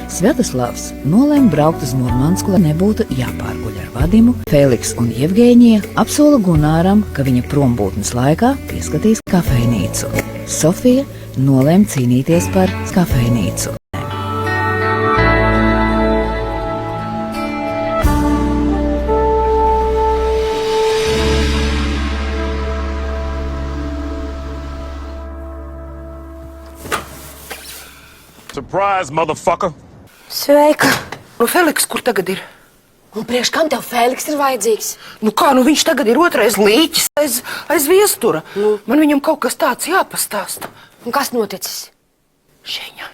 Sviatoslavs nolēma braukt uz Murmansku, lai nebūtu jāpārguļ ar Vadimu. Feliks un Jevgēņija apsola Gunāram, ka viņa prombūtnes laikā pieskatīs kafejnīcu. Sofija nolēma cīnīties par kafejnīcu. Surprise, motherfucker! Sveika! Feliks, kur tagad ir? Un priekš kam tev Feliks ir vajadzīgs? Viņš tagad ir otrais līķis aiz viestura. Man viņam kaut kas tāds jāpastāsta. Un kas noticis? Šeņa,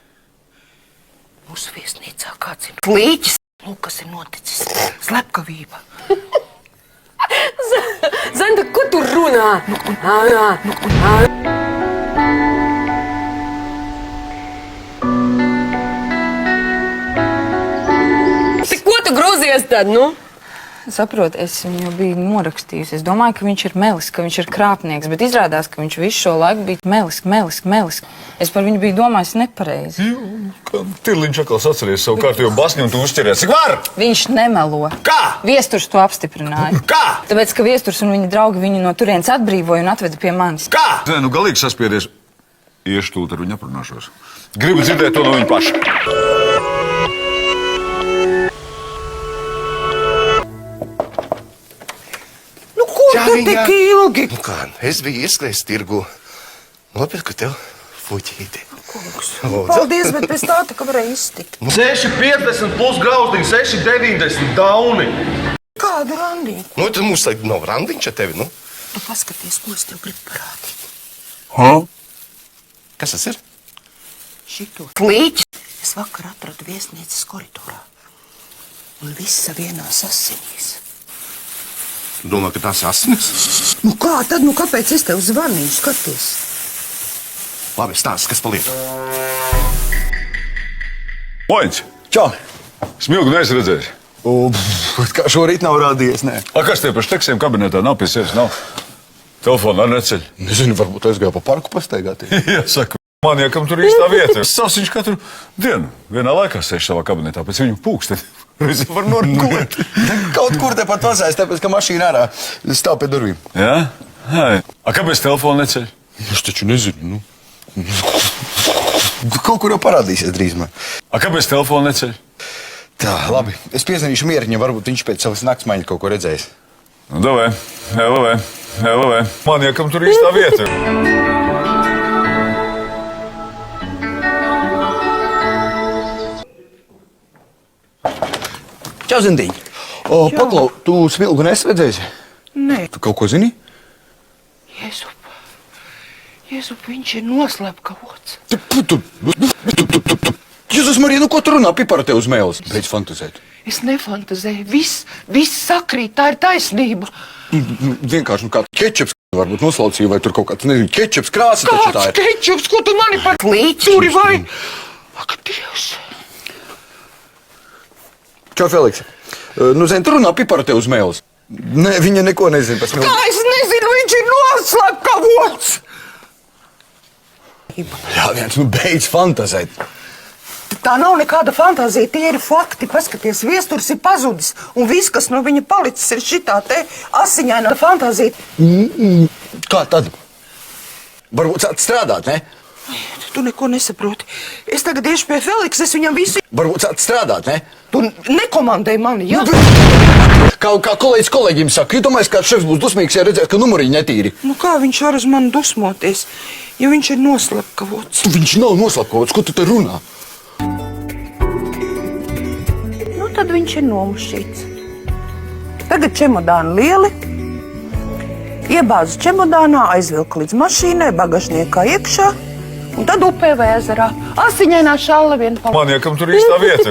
mūsu viesnīcā kāds ir līķis. Kas ir noticis? Slepkavība. Zanda, ko tu runā? Ko tu grozies tad, nu? Saprot, es viņu biju norakstījusi. Es domāju, ka viņš ir melis, ka viņš ir krāpnieks, bet izrādās, ka viņš visu šo laiku bija melis. Es par viņu biju domājis nepareizi. Tirliņš atkal atceries savu kārtību basni un tu uzķeries. Cik var? Viņš nemelo. Kā? Viesturs to apstiprināja. Kā? Tāpēc, ka viesturs un viņa draugi viņu no turienes atbrīvoja un atveda pie manis. Kā? Nē, galīgi saspiedies. Iešu tūlīt ar viņu aprunāšos. Gribu dzirdēt to no viņa paša. Tik ilgi! Es biju ieskrējis tirgu, nopirku tev fuķīti. Paldies, bet pēc tā ka varēja iztikt. 6,50 plus grauzdiņi, 6,90 dauni. Kādu randiņu? Tad mums nav randiņš ar tevi, nu? Tu paskaties, ko es tev gribu parādīt. Kas tas ir? Šito līķis es vakar atradu viesnīcas koridorā. Un visa vienās asinīs. Domā, ka tās asinis? Kā tad? Kāpēc es tev zvanīju? Skaties. Labi, stāsti, kas paliek? Moņķis! Čau! Smilgu neesi redzējis. Kā šorīt nav rādījies, nē. Kas tie par šteksiem kabinetā nav pie sevis? Nav. Telefonu arī neceļ. Nezinu, varbūt aizgāju pa parku pastaigāties. Jāsaka, maniekam tur īstā vieta. Savs viņš katru dienu vienā laikā sēž savā kabinetā, pēc viņu pūksteni. Reiz var norgulēt. Kaut kur te pat vazājas, tāpēc, ka mašīna ārā stāv pie durvīm. Jā? Kāpēc telefonu neceļ? Es taču nezinu, Kaut kur jau parādīsies drīzumā. Kāpēc telefonu neceļ? Tā, labi. Es piezvanīšu Mieriņam, varbūt viņš pēc savas naktsmaiņas kaut ko redzējis. Davai. Maniekam tur īstā vieta. Čau, Zindiņ. Paklau, tu Smilgu nesi redzējis? Nē. Tu kaut ko zini? Jēzup, viņš ir noslēpkavots. Jēzus Marija, ko tu runā? Pipara tev uz mēles. Beidz fantazēt. Es nefantazēju. Viss sakrīt, tā ir taisnība. Vienkārši kā kečups varbūt noslaucīja, vai tur kaut kāds, nezinu, kečups krāsa taču tā ir. Kāds kečups, ko tu mani par līķuri vai? Ak, Dievs. Čau, Feliks. Zini, tur runā Pipara tev uz mēles. Nē, viņa neko nezina par Smilgu. Kā es nezinu, viņš ir noslēpkavots. Jā, viens, beidz fantazēt. Tā nav nekāda fantāzija, tie ir fakti. Paskaties, viesturs ir pazudis, un viss, kas no viņa palicis, ir šitā te asiņaina fantāzija. Kā tad? Varbūt sāc strādāt, ne? Tu neko nesaproti. Es tagad iešu pie Feliksa, es viņam visu... Varbūt sāc strādāt, ne? Tu nekomandēji mani, jā? Kā kolēģis kolēģim saka, iedomājies, kāds šefs būs dusmīgs, ja redzēs, ka numuriņi netīri. Kā viņš var uz mani dusmoties, ja viņš ir noslēpkavots? Viņš nav noslēpkavots, ko tu te runā? Tad viņš ir nomušīts. Tagad čemodāni lieli. Iebāzu čemodānā, aizvilku līdz mašīnai, bagažniekā iekšā, un tad upē vai ezerā. Asiņainā šalla vien palika. Maniekam tur īstā vieta.